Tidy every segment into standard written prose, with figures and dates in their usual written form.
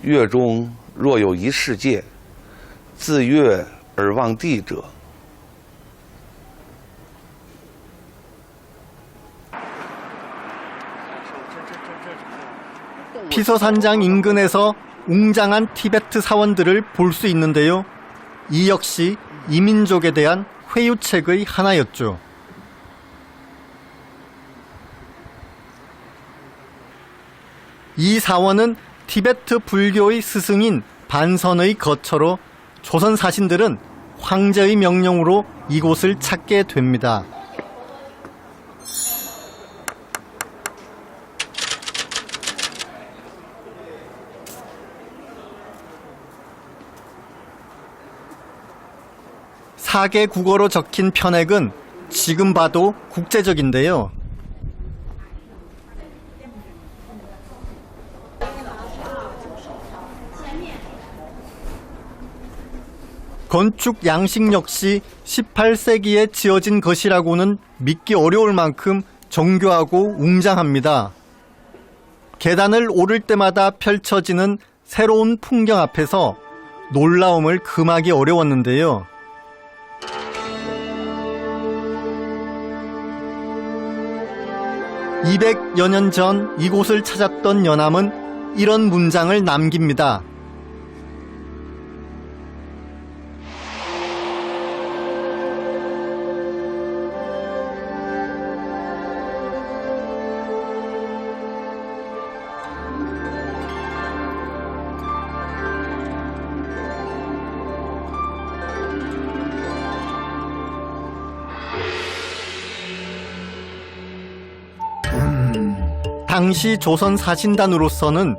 月中若有一世界，自月而望地者。 피서산장 인근에서 웅장한 티베트 사원들을 볼 수 있는데요. 이 역시 이민족에 대한 회유책의 하나였죠. 이 사원은 티베트 불교의 스승인 반선의 거처로 조선 사신들은 황제의 명령으로 이곳을 찾게 됩니다. 사개 국어로 적힌 편액은 지금 봐도 국제적인데요. 건축 양식 역시 18세기에 지어진 것이라고는 믿기 어려울 만큼 정교하고 웅장합니다. 계단을 오를 때마다 펼쳐지는 새로운 풍경 앞에서 놀라움을 금하기 어려웠는데요. (200여 년) 전 이곳을 찾았던 연암은 이런 문장을 남깁니다. 당시 조선 사신단으로서는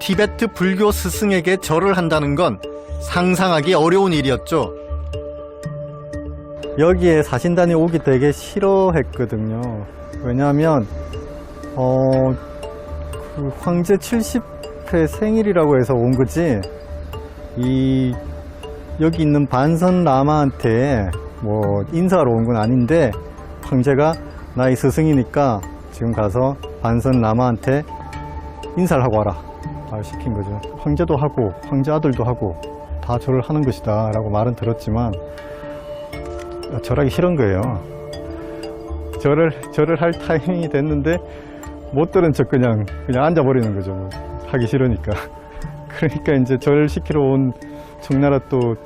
티베트 불교 스승에게 절을 한다는 건 상상하기 어려운 일이었죠. 여기에 사신단이 오기 되게 싫어했거든요. 왜냐하면 그 황제 70회 생일이라고 해서 온 거지, 여기 있는 반선 라마한테 뭐 인사하러 온 건 아닌데, 황제가 나의 스승이니까 지금 가서 반선 라마한테 인사를 하고 와라 말 시킨 거죠. 황제도 하고 황제 아들도 하고 다 절을 하는 것이다 라고 말은 들었지만 절하기 싫은 거예요. 절을 할 타이밍이 됐는데 못 들은 척 그냥 앉아버리는 거죠. 뭐 하기 싫으니까. 그러니까 이제 절 시키러 온 청나라 또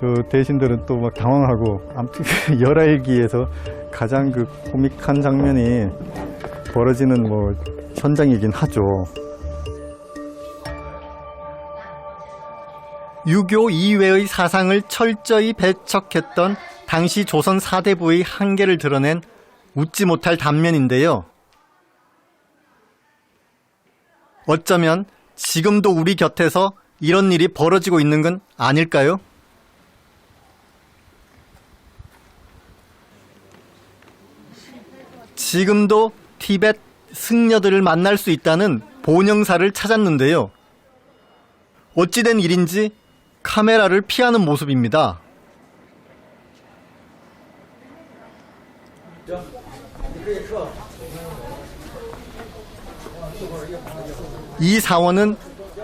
저 대신들은 또 막 당황하고, 아무튼 열하일기에서 가장 그 코믹한 장면이 벌어지는 뭐 현장이긴 하죠. 유교 이외의 사상을 철저히 배척했던 당시 조선 사대부의 한계를 드러낸 웃지 못할 단면인데요. 어쩌면 지금도 우리 곁에서 이런 일이 벌어지고 있는 건 아닐까요? 지금도 티벳 승려들을 만날 수 있다는 본영사를 찾았는데요. 어찌된 일인지 카메라를 피하는 모습입니다. 이 사원은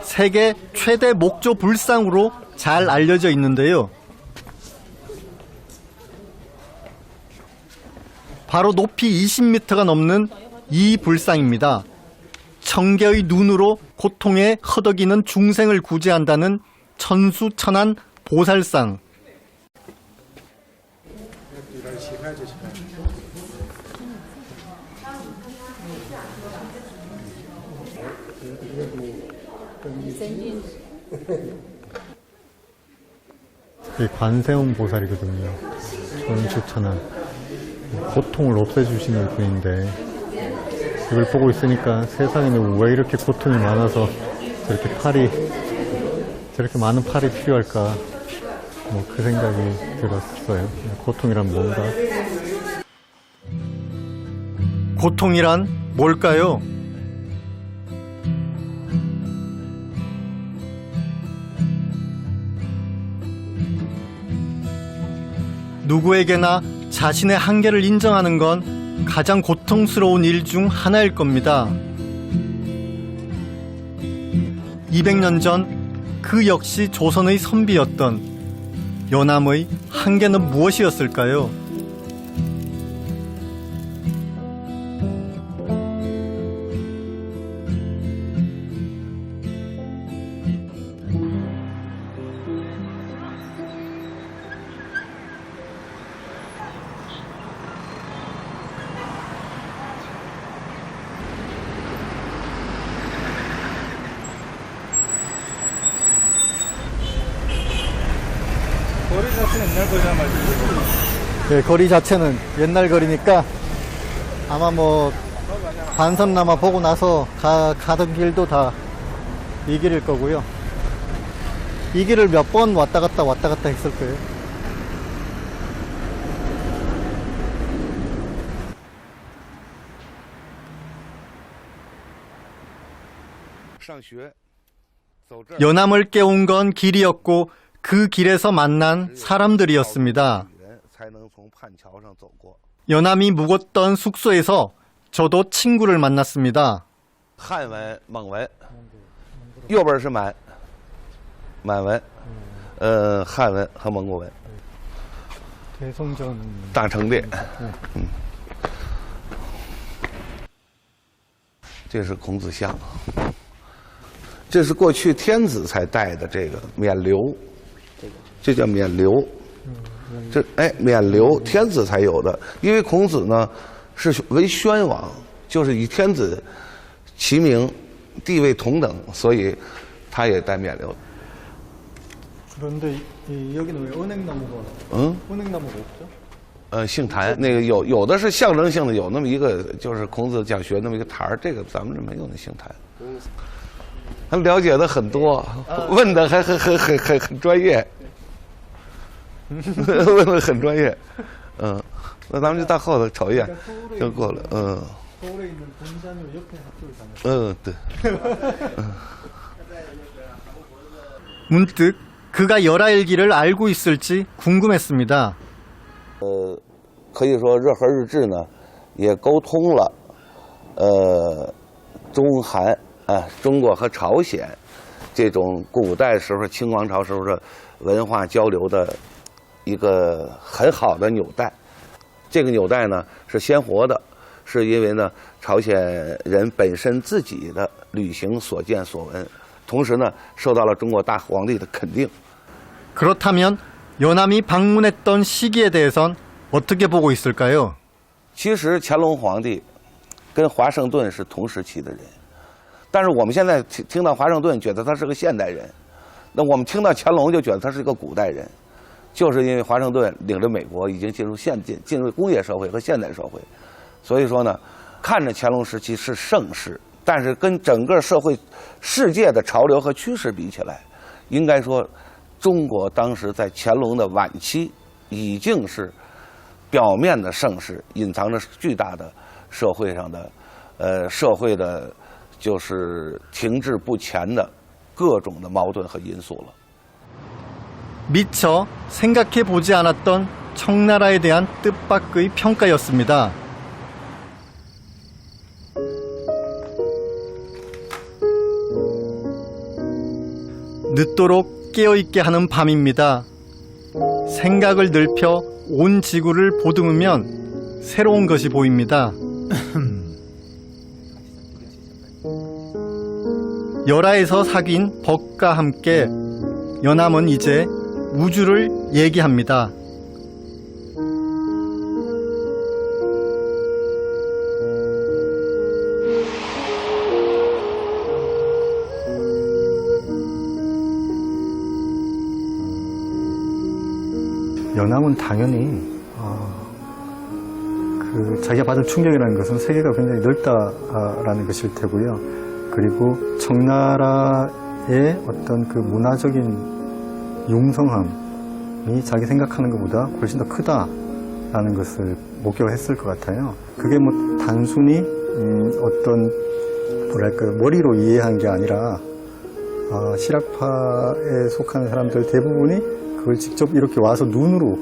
세계 최대 목조 불상으로 잘 알려져 있는데요. 바로 높이 20m가 넘는 이 불상입니다. 청개의 눈으로 고통에 허덕이는 중생을 구제한다는 천수천한 보살상. 이 관세음 보살이거든요. 천수천한. 고통을 없애주시는 분인데, 이걸 보고 있으니까 세상에는 왜 이렇게 고통이 많아서 저렇게 많은 팔이 필요할까, 뭐 그 생각이 들었어요. 고통이란 뭔가? 고통이란 뭘까요? 누구에게나 자신의 한계를 인정하는 건 가장 고통스러운 일 중 하나일 겁니다. 200년 전 그 역시 조선의 선비였던 연암의 한계는 무엇이었을까요? 거리 자체는 옛날 거잖아, 말이지. 네, 거리 자체는 옛날 거리니까 아마 뭐 반선남아 보고 나서 가던 길도 다 이 길일 거고요. 이 길을 몇 번 왔다 갔다 했을 거예요. 上学 연암을 깨운 건 길이었고 그 길에서 만난 사람들이었습니다. 연암이 묵었던 숙소에서 저도 친구를 만났습니다. 汉文、蒙文，右边是满文，汉文和蒙古文。 대성전 大成殿，这是孔子像，这是过去天子才戴的这个冕旒，这叫冕旒。这冕旒天子才有的，因为孔子呢是为宣王，就是与天子齐名，地位同等，所以他也戴冕旒。 그런데 여기는 왜 은행나무가? 은행나무가 없죠? 杏坛那个有的是象征性的，有那么一个就是孔子讲学那么一个坛儿，这个咱们这没有那杏坛。他了解的很多，问的还很专业，问的很专业。那咱们就到后头瞅一眼就过了。서울에 있는 본산역 옆에 학교를 다녔어요. 네. 문득 그가 열하일기를 알고 있을지 궁금했습니다. 可以说热河日志呢，也沟通了，中韩中国和朝鲜这种古代时候清王朝时候的文化交流的一个很好的纽带。这个纽带呢是鲜活的，是因为呢朝鲜人本身自己的旅行所见所闻，同时呢受到了中国大皇帝的肯定。 그렇다면 연암이 방문했던 시기에 대해선 어떻게 보고 있을까요? 其实乾隆皇帝跟华盛顿是同时期的人，但是我们现在听到华盛顿觉得他是个现代人，那我们听到乾隆就觉得他是一个古代人，就是因为华盛顿领着美国已经进入工业社会和现代社会，所以说呢，看着乾隆时期是盛世，但是跟整个社会世界的潮流和趋势比起来，应该说。 中国当时在乾隆的晚期，已经是表面的盛世，隐藏着巨大的社会上的，社会的，就是停滞不前的各种的矛盾和因素了。 미처 생각해보지 않았던 청나라에 대한 뜻밖의 평가였습니다. 늦도록 깨어있게 하는 밤입니다. 생각을 넓혀 온 지구를 보듬으면 새로운 것이 보입니다. 열하에서 사귄 벅과 함께 연암은 이제 우주를 얘기합니다. 연암은 당연히 자기가 받은 충격이라는 것은 세계가 굉장히 넓다라는 것일 테고요. 그리고 청나라의 어떤 그 문화적인 융성함이 자기 생각하는 것보다 훨씬 더 크다라는 것을 목격했을 것 같아요. 그게 뭐 단순히 어떤 뭐랄까 머리로 이해한 게 아니라 실학파에 속하는 사람들 대부분이 그걸 직접 이렇게 와서 눈으로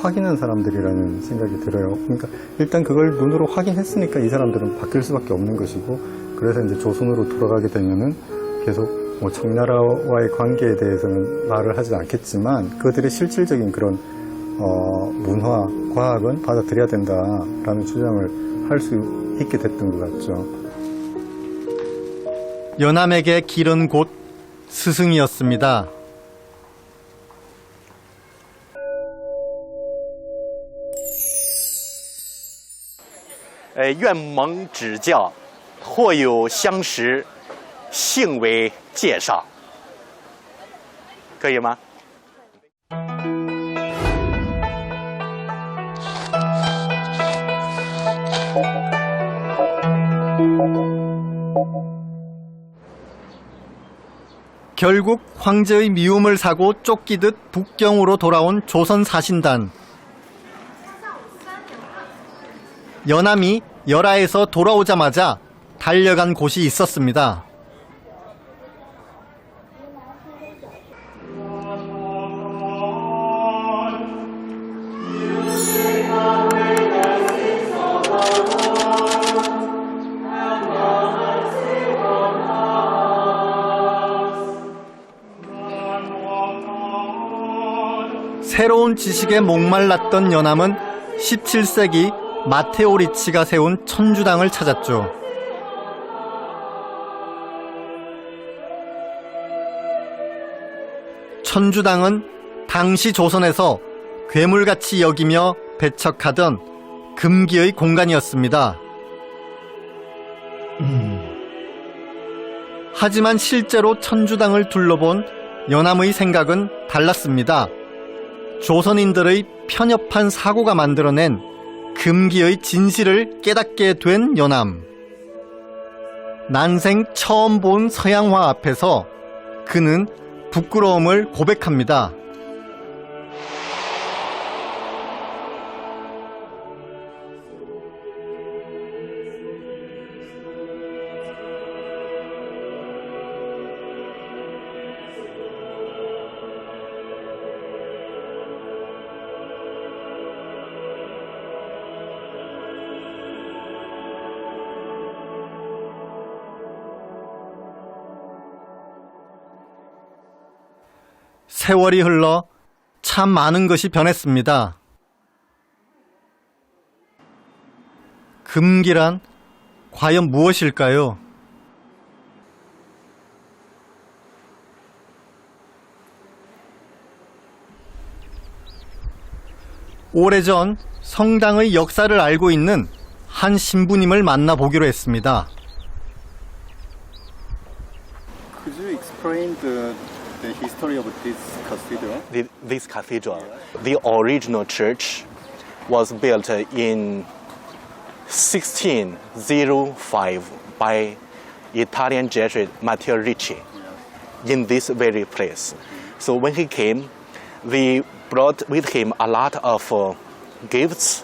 확인한 사람들이라는 생각이 들어요. 그러니까 일단 그걸 눈으로 확인했으니까 이 사람들은 바뀔 수밖에 없는 것이고, 그래서 이제 조선으로 돌아가게 되면은 계속 뭐 청나라와의 관계에 대해서는 말을 하지 않겠지만 그들의 실질적인 그런 문화, 과학은 받아들여야 된다라는 주장을 할 수 있게 됐던 것 같죠. 연암에게 길은 곧 스승이었습니다. 어, 愿蒙指教，或有相识，幸为介绍，可以吗？ 결국 황제의 미움을 사고 쫓기듯 북경으로 돌아온 조선 사신단. 연암이 열하에서 돌아오자마자 달려간 곳이 있었습니다. 새로운 지식에 목말랐던 연암은 17세기 마테오 리치가 세운 천주당을 찾았죠. 천주당은 당시 조선에서 괴물같이 여기며 배척하던 금기의 공간이었습니다. 하지만 실제로 천주당을 둘러본 연암의 생각은 달랐습니다. 조선인들의 편협한 사고가 만들어낸 금기의 진실을 깨닫게 된 연암. 난생 처음 본 서양화 앞에서 그는 부끄러움을 고백합니다. 세월이 흘러 참 많은 것이 변했습니다. 금기란 과연 무엇일까요? 오래전 성당의 역사를 알고 있는 한 신부님을 만나보기로 했습니다. Could you explain the history of this cathedral? This cathedral, the original church, was built in 1605 by Italian Jesuit Matteo Ricci in this very place. So when he came, we brought with him a lot of gifts,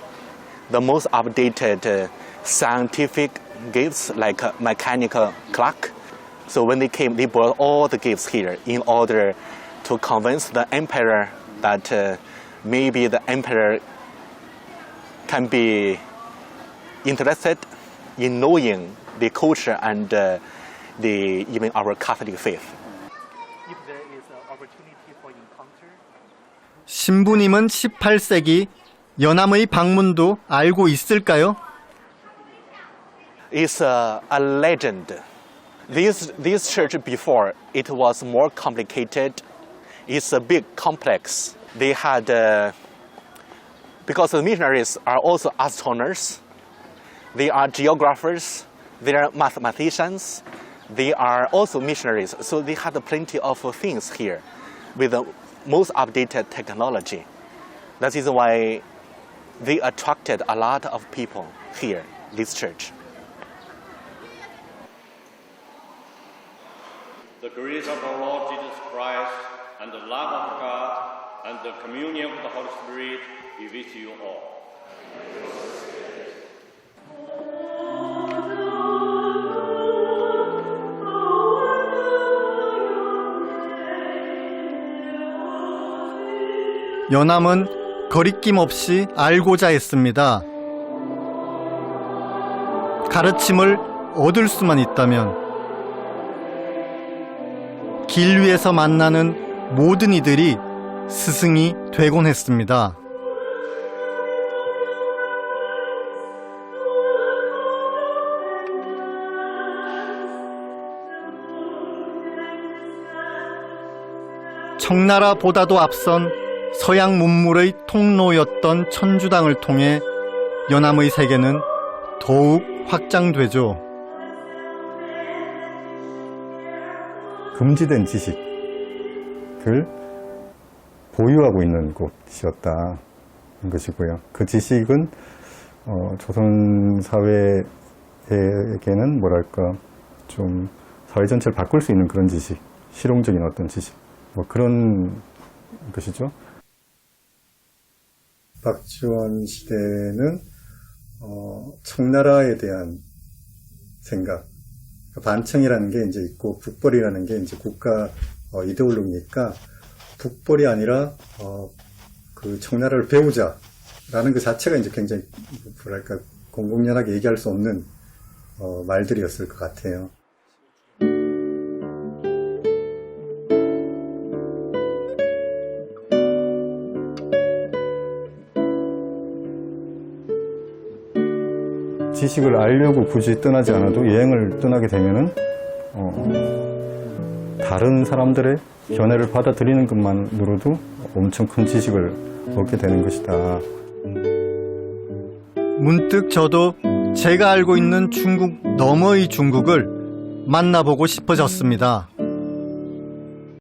the most updated scientific gifts like a mechanical clock. So when they came, they brought all the gifts here in order to convince the emperor that maybe the emperor can be interested in knowing the culture and even our Catholic faith. If there is an opportunity for encounter. 신부님은 18세기 연암의 방문도 알고 있을까요? It's a legend. This church before, it was more complicated. It's a big complex. They had, because the missionaries are also astronomers, they are geographers, they are mathematicians, they are also missionaries. So they had plenty of things here with the most updated technology. That is why they attracted a lot of people here, this church. The grace of our Lord Jesus Christ and the love of God and the communion of the Holy Spirit be with you all. 연암은 거리낌 없이 알고자 했습니다. 가르침을 얻을 수만 있다면. 길 위에서 만나는 모든 이들이 스승이 되곤 했습니다. 청나라보다도 앞선 서양 문물의 통로였던 천주당을 통해 연암의 세계는 더욱 확장되죠. 금지된 지식을 보유하고 있는 곳이었다는 것이고요. 그 지식은 조선 사회에게는 뭐랄까 좀 사회 전체를 바꿀 수 있는 그런 지식, 실용적인 어떤 지식, 뭐 그런 것이죠. 박지원 시대는 청나라에 대한 생각, 반청이라는 게 이제 있고 북벌이라는 게 이제 국가 이데올로기니까 북벌이 아니라 그 청나라를 배우자라는 그 자체가 이제 굉장히 뭐랄까 공공연하게 얘기할 수 없는 말들이었을 것 같아요. 지식을 알려고 굳이 떠나지 않아도 여행을 떠나게 되면은 다른 사람들의 견해를 받아들이는 것만으로도 엄청 큰 지식을 얻게 되는 것이다. 문득 저도 제가 알고 있는 중국 너머의 중국을 만나보고 싶어졌습니다.